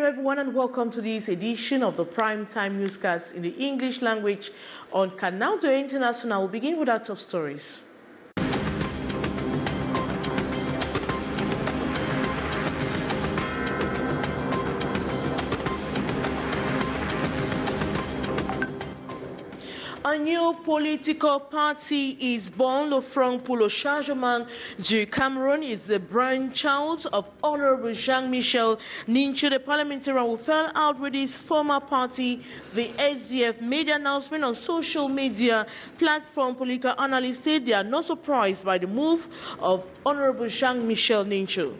afternoon, everyone, and welcome to this edition of the Primetime Newscast in the English language on Canal International. We'll begin with our top stories. A new political party is born. Le Front pour le Changement du Cameroun is the brainchild of Honorable Jean-Michel Nincho. The parliamentarian who fell out with his former party, the SDF, made an announcement on social media platform. Political analysts said they are not surprised by the move of Honorable Jean-Michel Nincho.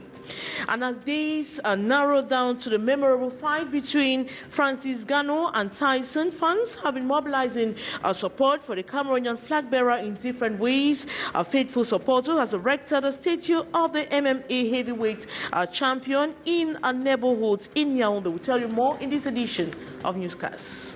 And as days are narrowed down to the memorable fight between Francis Gano and Tyson, fans have been mobilizing support for the Cameroonian flag bearer in different ways. A faithful supporter has erected a statue of the MMA heavyweight champion in a neighborhood in Yaoundé. We'll tell you more in this edition of Newscast.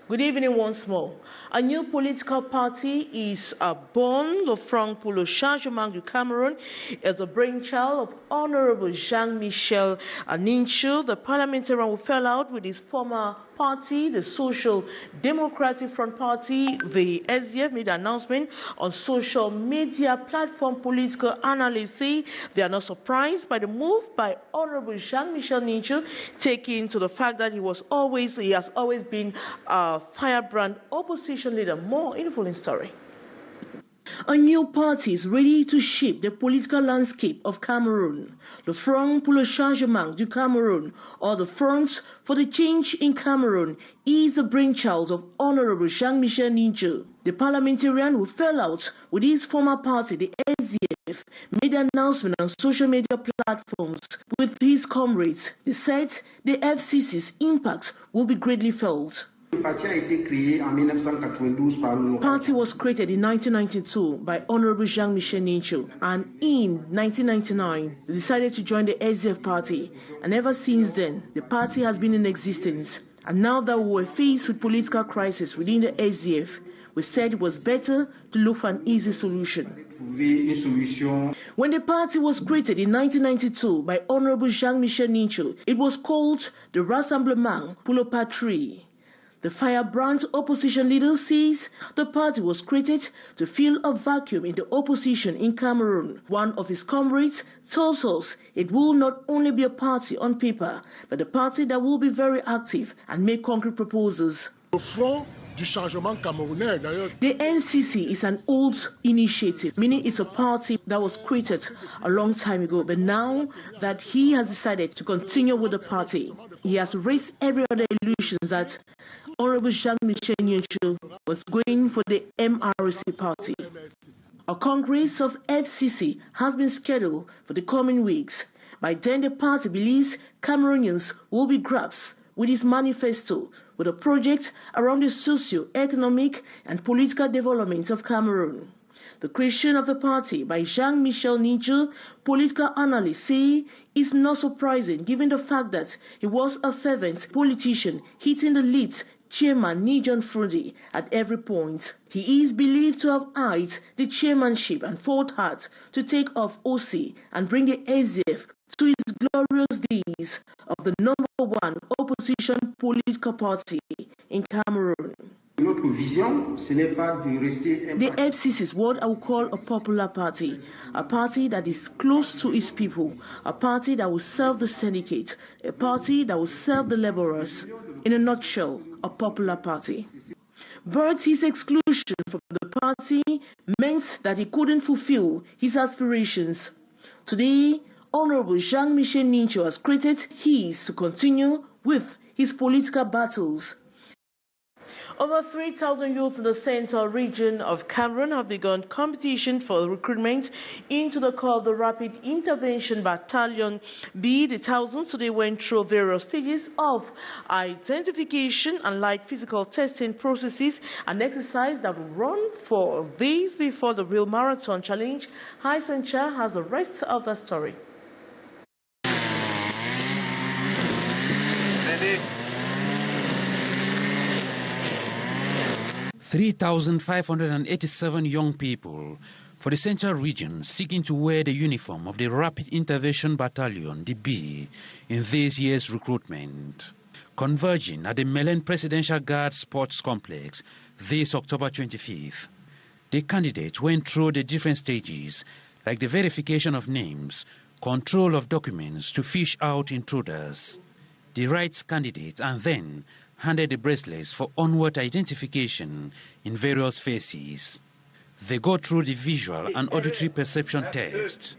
Good evening once more. A new political party is born. Le Front pour le Changement du Cameroun is a brainchild of Honorable Jean-Michel Nincho, the parliamentarian who fell out with his former party, the Social Democratic Front Party. The SDF made an announcement on social media platform. Political analysts say they are not surprised by the move by Honorable Jean-Michel Nincho, taking to the fact that he has always been a firebrand opposition leader. More info in story. A new party is ready to shape the political landscape of Cameroon. Le Front pour le Changement du Cameroun, or the Front for the Change in Cameroon, is the brainchild of Honorable Jean-Michel Nincho. The parliamentarian who fell out with his former party, the SDF, made an announcement on social media platforms with his comrades. They said the FCC's impact will be greatly felt. The party was created in 1992 by Honorable Jean-Michel Nincho, and in 1999 they decided to join the SDF party, and ever since then the party has been in existence. And now that we were faced with political crisis within the SDF, we said it was better to look for an easy solution. When the party was created in 1992 by Honorable Jean-Michel Nincho, it was called the Rassemblement pour la Patrie. The firebrand opposition leader says the party was created to fill a vacuum in the opposition in Cameroon. One of his comrades tells us it will not only be a party on paper, but a party that will be very active and make concrete proposals. The NCC is an old initiative, meaning it's a party that was created a long time ago. But now that he has decided to continue with the party, he has raised every other illusion that Honorable Jean-Michel Nincho was going for the MRC party. A congress of FCC has been scheduled for the coming weeks. By then, the party believes Cameroonians will be grasped with his manifesto, with a project around the socio-economic and political development of Cameroon. The creation of the party by Jean-Michel Nincho, political analysts say, is not surprising given the fact that he was a fervent politician hitting the lead chairman Nijon Frundi at every point. He is believed to have eyed the chairmanship and fought hard to take off OC and bring the SDF to its glorious days of the #1 opposition political party in Cameroon. The FCC is what I would call a popular party, a party that is close to its people, a party that will serve the syndicate, a party that will serve the laborers. In a nutshell, a popular party. But his exclusion from the party meant that he couldn't fulfill his aspirations. Today, Honorable Jean-Michel Nincho has created his to continue with his political battles. Over 3,000 youths in the central region of Cameroon have begun competition for recruitment into the Corps of the Rapid Intervention Battalion B. The thousands today went through various stages of identification and light physical testing processes, an exercise that will run for days before the real marathon challenge. Haisancha has the rest of the story. Ready? 3,587 young people for the central region seeking to wear the uniform of the Rapid Intervention Battalion, the B, in this year's recruitment. Converging at the Melen Presidential Guard Sports Complex this October 25th, the candidates went through the different stages like the verification of names, control of documents to fish out intruders, the rights candidates, and then handed the bracelets for onward identification in various phases. They go through the visual and auditory perception tests.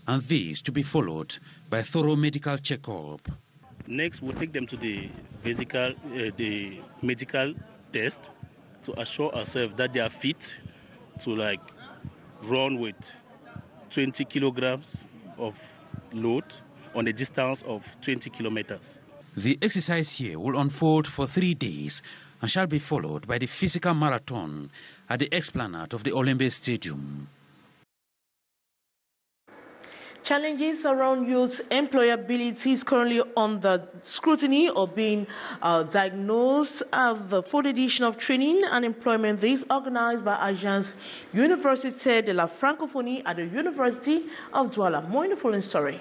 And these to be followed by thorough medical checkup. Next, we'll take them to the medical test to assure ourselves that they are fit to run with 20 kilograms of load on a distance of 20 kilometers. The exercise here will unfold for 3 days and shall be followed by the physical marathon at the esplanade of the Olembe Stadium. Challenges around youth employability is currently under scrutiny or being diagnosed at the 4th edition of Training and Employment Days organized by Agence Université de la Francophonie at the University of Douala. More in the following story.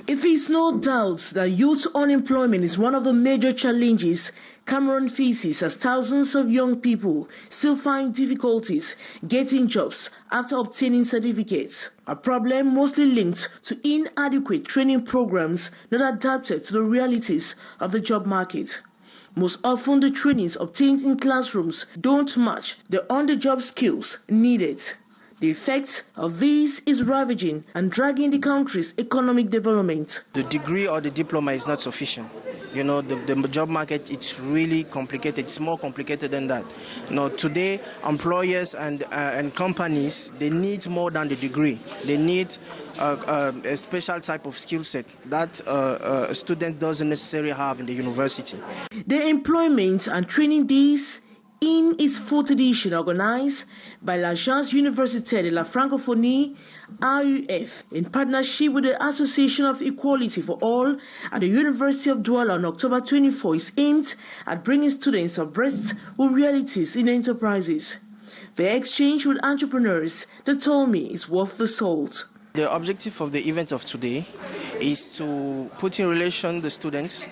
It is no doubt that youth unemployment is one of the major challenges Cameroon faces, as thousands of young people still find difficulties getting jobs after obtaining certificates, a problem mostly linked to inadequate training programs not adapted to the realities of the job market. Most often, the trainings obtained in classrooms don't match the on-the-job skills needed. The effect of this is ravaging and dragging the country's economic development. The degree or the diploma is not sufficient. You know, the job market, it's really complicated. It's more complicated than that. You know, today, employers and companies, they need more than the degree. They need a special type of skill set that a student doesn't necessarily have in the university. The Employment and Training Days in its 4th edition, organized by l'Agence Université de la Francophonie, RUF, in partnership with the Association of Equality for All at the University of Douala on October 24, is aimed at bringing students abreast with realities in enterprises. The exchange with entrepreneurs, they told me, is worth the salt. The objective of the event of today is to put in relation the students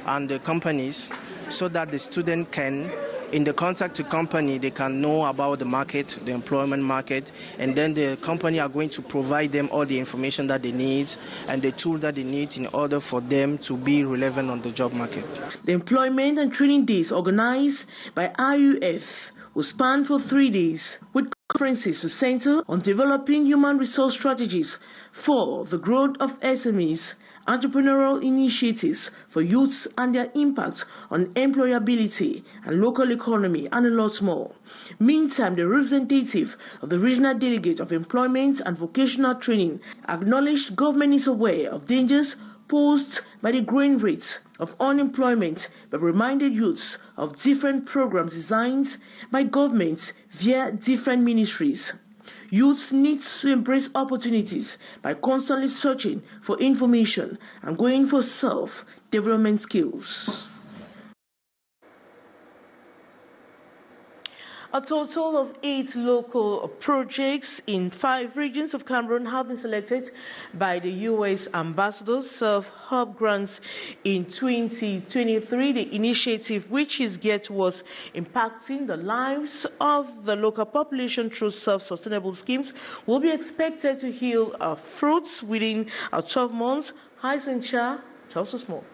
and the companies so that the student can, in the contact to company, they can know about the market, the employment market, and then the company are going to provide them all the information that they need and the tool that they need in order for them to be relevant on the job market. The Employment and Training Days organized by RUF will span for 3 days, with conferences to center on developing human resource strategies for the growth of SMEs, entrepreneurial initiatives for youths and their impact on employability and local economy, and a lot more. Meantime, the representative of the Regional Delegate of Employment and Vocational Training acknowledged government is aware of dangers posed by the growing rates of unemployment, but reminded youths of different programs designed by governments via different ministries. Youths need to embrace opportunities by constantly searching for information and going for self-development skills. A total of 8 local projects in 5 regions of Cameroon have been selected by the U.S. Ambassador's Self-Help Grants in 2023. The initiative, which is geared towards impacting the lives of the local population through self-sustainable schemes, will be expected to yield fruits within 12 months. Haisancha tells us more.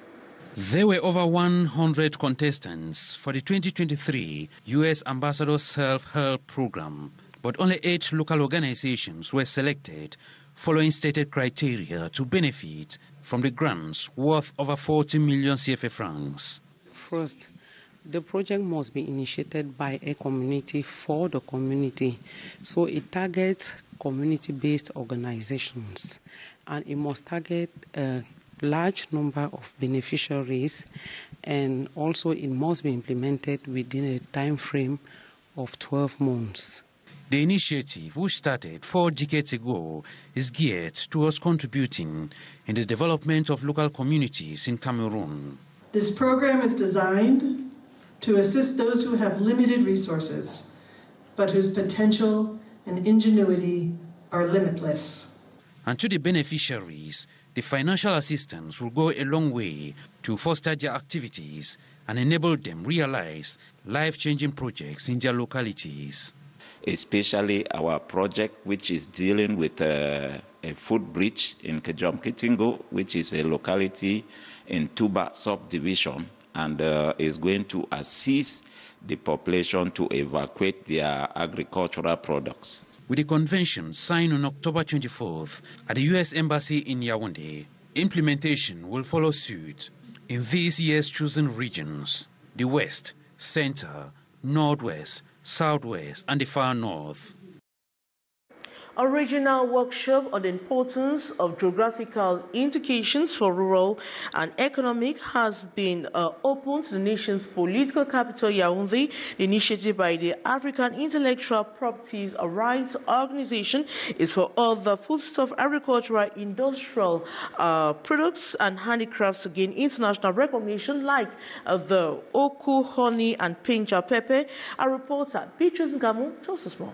There were over 100 contestants for the 2023 U.S. Ambassador's Self-Help Program, but only 8 local organizations were selected following stated criteria to benefit from the grants worth over 40 million CFA francs. First, the project must be initiated by a community for the community. So it targets community-based organizations, and it must target a large number of beneficiaries, and also it must be implemented within a time frame of 12 months. The initiative, which started 4 decades ago, is geared towards contributing in the development of local communities in Cameroon. This program is designed to assist those who have limited resources, but whose potential and ingenuity are limitless. And to the beneficiaries, the financial assistance will go a long way to foster their activities and enable them realize life-changing projects in their localities. Especially our project, which is dealing with a food bridge in Kejom Kitingo, which is a locality in Tuba subdivision, and is going to assist the population to evacuate their agricultural products. With the convention signed on October 24th at the U.S. Embassy in Yaoundé, implementation will follow suit in these year's chosen regions: the West, Center, Northwest, Southwest, and the Far North. A regional workshop on the importance of geographical indications for rural and economic has been opened to the nation's political capital, Yaoundé. The initiative by the African Intellectual Property Rights Organization is for all the foodstuff, agricultural, industrial products and handicrafts to gain international recognition, like the oku, honey, and pinja pepper. Our reporter, Beatrice Ngamu, tells us more.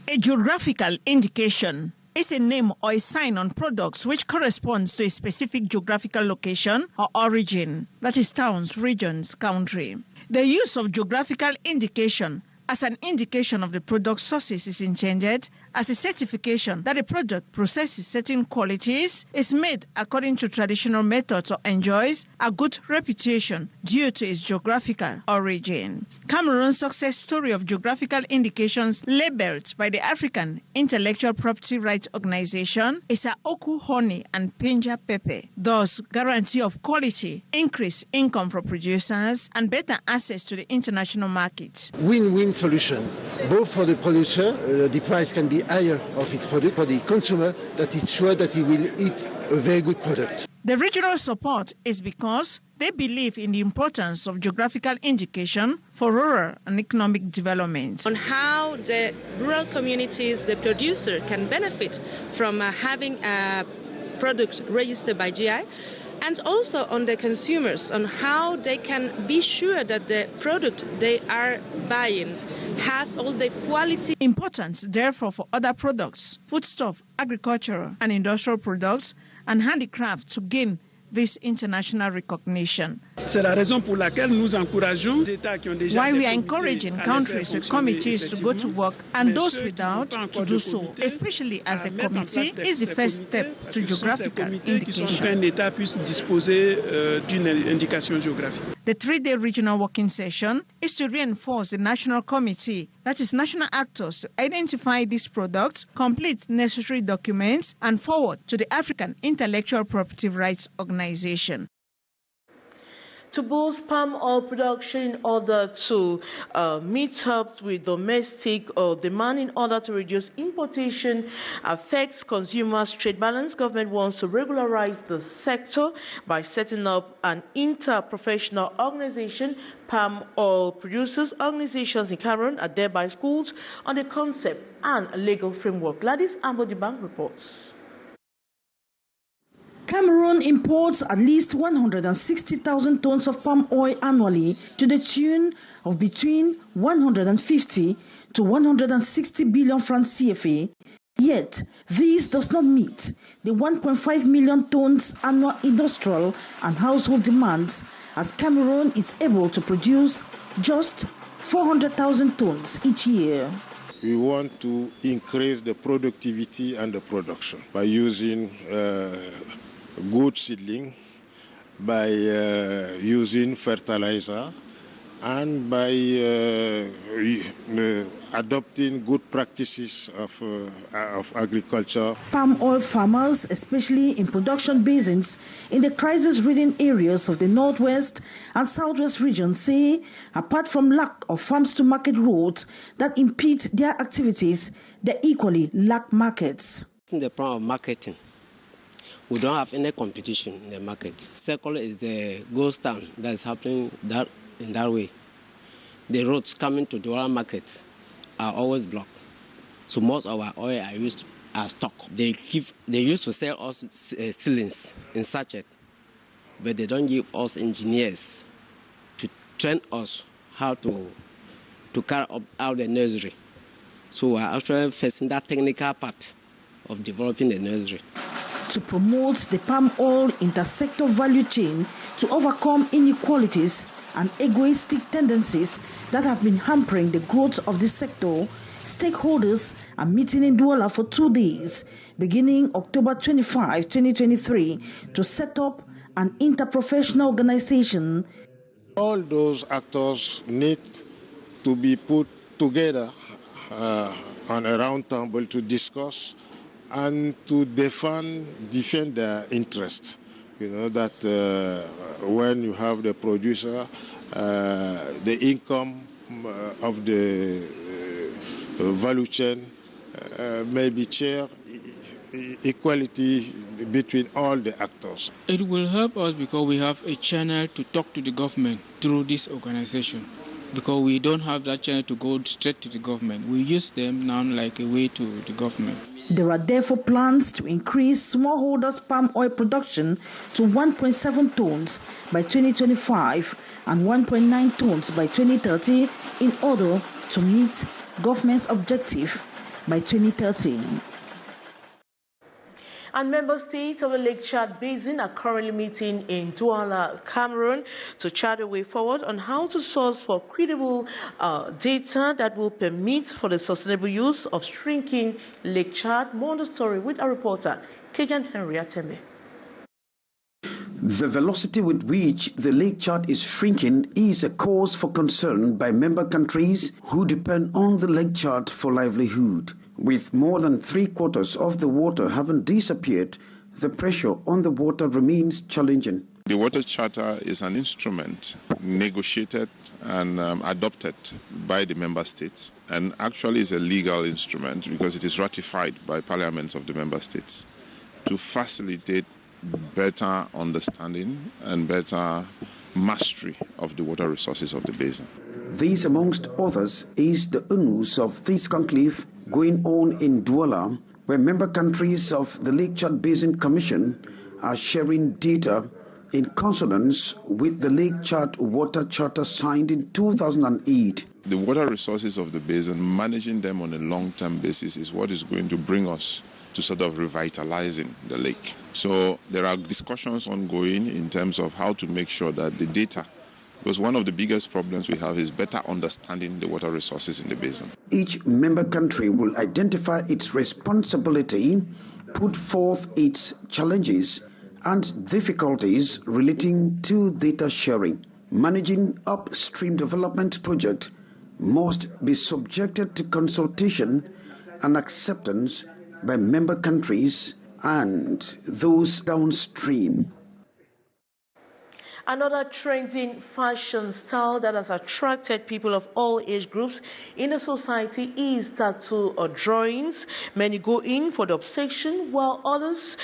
A geographical indication is a name or a sign on products which corresponds to a specific geographical location or origin, that is towns, regions, country. The use of geographical indication as an indication of the product sources is intended as a certification that a product possesses certain qualities, is made according to traditional methods, or enjoys a good reputation due to its geographical origin. Cameroon's success story of geographical indications labeled by the African Intellectual Property Rights Organization is a oku, honey, and pinja pepper, thus guarantee of quality, increased income for producers, and better access to the international market. Win-win solution, both for the producer, the price can be higher of its product, for the consumer, that is sure that he will eat a very good product. The regional support is because they believe in the importance of geographical indication for rural and economic development. On how the rural communities, the producer, can benefit from having a product registered by GI, and also on the consumers, on how they can be sure that the product they are buying has all the quality. Importance, therefore, for other products, foodstuff, agricultural and industrial products, and handicraft to gain this international recognition. Why we are encouraging countries with committees to go to work and those without to do so, especially as the committee is the first step to geographical indication. The 3-day regional working session is to reinforce the national committee, that is national actors, to identify these products, complete necessary documents, and forward to the African Intellectual Property Rights Organization. To boost palm oil production in order to meet up with domestic demand in order to reduce importation affects consumers' trade balance, government wants to regularize the sector by setting up an interprofessional organization. Palm oil producers organizations in Cameroon are thereby schooled on the concept and legal framework. Gladys Ambodibank reports. Cameroon imports at least 160,000 tons of palm oil annually to the tune of between 150 to 160 billion francs CFA. Yet, this does not meet the 1.5 million tons annual industrial and household demands, as Cameroon is able to produce just 400,000 tons each year. We want to increase the productivity and the production by using good seedling, by using fertilizer, and by adopting good practices of agriculture. Palm oil farmers, especially in production basins in the crisis-ridden areas of the northwest and southwest regions, say apart from lack of farms-to-market roads that impede their activities, they equally lack markets. In the problem of marketing, we don't have any competition in the market. Second is the ghost town that is happening in that way. The roads coming to the oil market are always blocked. So most of our oil are used as stock. They used to sell us ceilings in sachet, but they don't give us engineers to train us how to carry out the nursery. So we're actually facing that technical part of developing the nursery. To promote the palm oil intersector value chain to overcome inequalities and egoistic tendencies that have been hampering the growth of this sector, stakeholders are meeting in Douala for 2 days, beginning October 25, 2023, to set up an interprofessional organization. All those actors need to be put together on a round table to discuss and to defend their interests. You know that when you have the producer, the income of the value chain may be shared equality between all the actors. It will help us because we have a channel to talk to the government through this organization. Because we don't have that channel to go straight to the government. We use them now like a way to the government. There are therefore plans to increase smallholders' palm oil production to 1.7 tons by 2025 and 1.9 tons by 2030 in order to meet government's objective by 2030. And member states of the Lake Chad Basin are currently meeting in Douala, Cameroon, to chart a way forward on how to source for credible data that will permit for the sustainable use of shrinking Lake Chad. More on the story with our reporter, Kejan Henry Atembe. The velocity with which the Lake Chad is shrinking is a cause for concern by member countries who depend on the Lake Chad for livelihood. With more than 3/4 of the water having disappeared, the pressure on the water remains challenging. The Water Charter is an instrument negotiated and adopted by the member states, and actually is a legal instrument because it is ratified by parliaments of the member states to facilitate better understanding and better mastery of the water resources of the basin. This, amongst others, is the onus of this conclave going on in Douala, where member countries of the Lake Chad Basin Commission are sharing data in consonance with the Lake Chad Water Charter signed in 2008. The water resources of the basin, managing them on a long-term basis is what is going to bring us to sort of revitalizing the lake. So there are discussions ongoing in terms of how to make sure that the data, because one of the biggest problems we have is better understanding the water resources in the basin. Each member country will identify its responsibility, put forth its challenges and difficulties relating to data sharing. Managing upstream development projects must be subjected to consultation and acceptance by member countries and those downstream. Another trending fashion style that has attracted people of all age groups in the society is tattoo or drawings. Many go in for the obsession, while others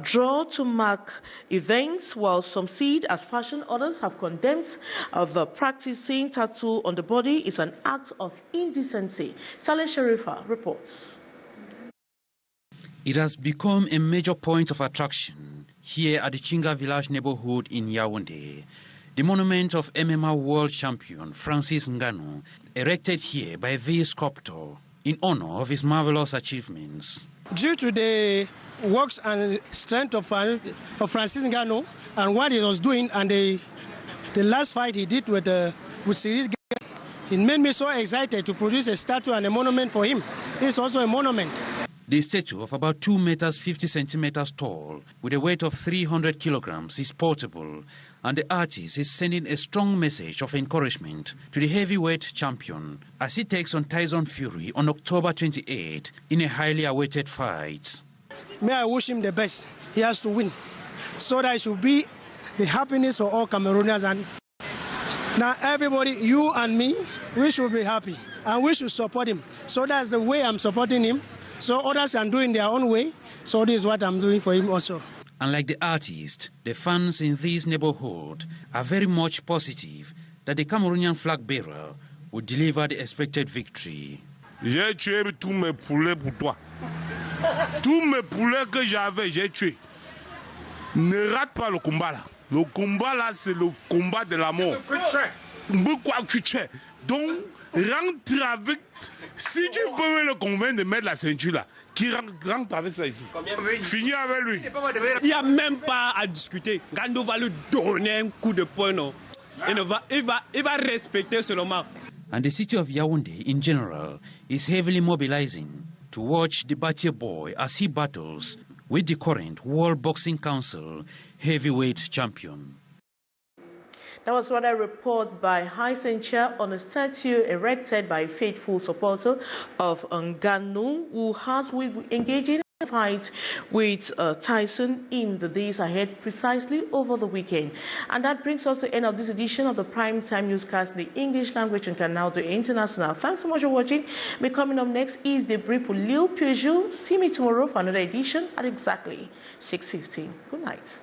draw to mark events. While some see it as fashion, others have condemned the practice, saying tattoo on the body is an act of indecency. Saleh Sharifa reports. It has become a major point of attraction here at the Chinga village neighborhood in Yaoundé. The monument of MMA world champion Francis Ngannou, erected here by this sculptor in honor of his marvelous achievements. Due to the works and strength of Francis Ngannou and what he was doing and the last fight he did with Cyril, it made me so excited to produce a statue and a monument for him. It's also a monument. The statue of about 2 meters 50 centimeters tall, with a weight of 300 kilograms, is portable, and the artist is sending a strong message of encouragement to the heavyweight champion as he takes on Tyson Fury on October 28 in a highly awaited fight. May I wish him the best. He has to win, so that it should be the happiness for all Cameroonians. And now everybody, you and me, we should be happy and we should support him. So that's the way I'm supporting him. So others are doing their own way. So this is what I'm doing for him also. Unlike the artist, the fans in this neighborhood are very much positive that the Cameroonian flag bearer will deliver the expected victory. J'ai tué tous mes poulets pour toi. Tous mes poulets que j'avais, j'ai tué. Ne rate pas le combat là. Le combat là, c'est le combat de la mort. Donc, rentre avec. Si tu peux le convaincre de mettre la ceinture là, qui rentre avec ça ici. Finis avec lui. Il n'y a même pas à discuter. Gando va lui donner un coup de poing. Non. Il va respecter seulement. And the city of Yaoundé in general is heavily mobilizing to watch the Batie boy as he battles with the current World Boxing Council heavyweight champion. That was what I report by High Censure on a statue erected by a faithful supporter of Ngannou, who has engaged in a fight with Tyson in the days ahead, precisely over the weekend. And that brings us to the end of this edition of the Primetime Newscast in the English language and Canal to International. Thanks so much for watching. Coming up next is the brief for Lil Peugeot. See me tomorrow for another edition at exactly 6:15. Good night.